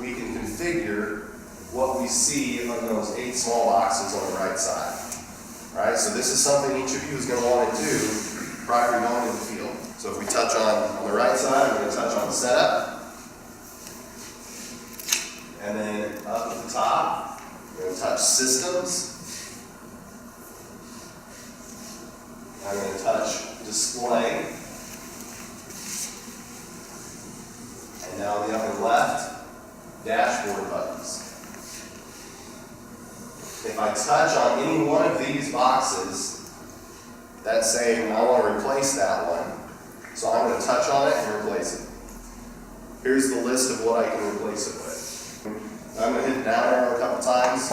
we can configure what we see on those 8 small boxes on the right side. All right, so this is something each of you is going to want to do prior to going to the field. So if we touch on the right side, we're going to touch on setup. And then up at the top, we're going to touch systems. I'm going to touch display. And now in the upper left, dashboard buttons. If I touch on any one of these boxes, that's saying I want to replace that one. So I'm going to touch on it and replace it. Here's the list of what I can replace it with. I'm going to hit the down arrow a couple times.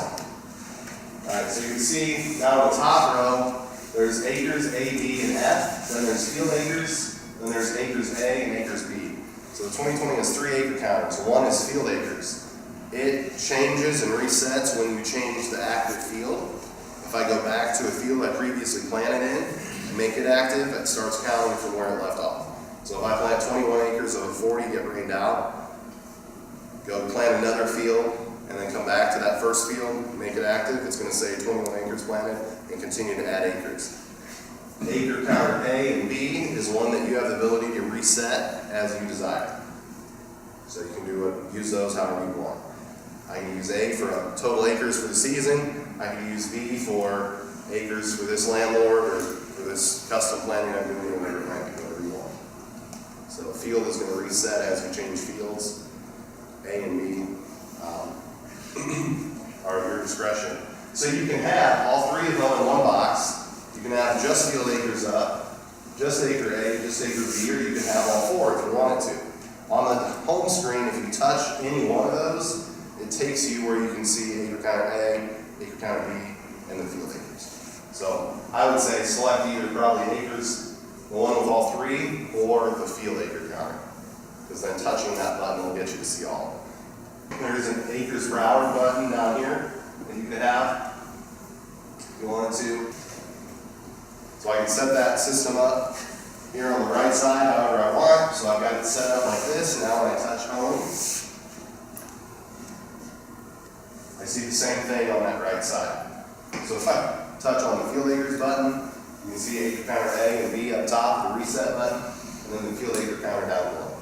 Alright, so you can see now on the top row, there's acres A, B, and F. Then there's field acres. Then there's acres A and acres B. So the 2020 has 3 acre counters. One is field acres. It changes and resets when you change the active field. If I go back to a field I previously planted in and make it active, it starts counting from where it left off. So if I plant 21 acres of a 40, get rained out, go plant another field, and then come back to that first field, make it active, it's going to say 21 acres planted, and continue to add acres. Acre counter A and B is one that you have the ability to reset as you desire. So you can use those however you want. I can use A for total acres for the season. I can use B for acres for this landlord or for this custom planting I'm doing, whatever you want. So the field is going to reset as you change fields. A and B are at your discretion. So you can have all 3 of them in one box. You can have just field acres up, just acre A, just acre B, or you can have all 4 if you wanted to. On the home screen, if you touch any one of those, it takes you where you can see acre counter A, acre counter B, and the field acres. So I would say select either probably acres, the one with all 3, or the field acre counter. Because then touching that button will get you to see all of them. There's an acres per hour button down here that you could have if you wanted to. So I can set that system up here on the right side however I want. So I've got it set up like this. Now when I touch home, I see the same thing on that right side. So if I touch on the field acres button, you can see acre counter A and B up top, the reset button, and then the field acre counter down below.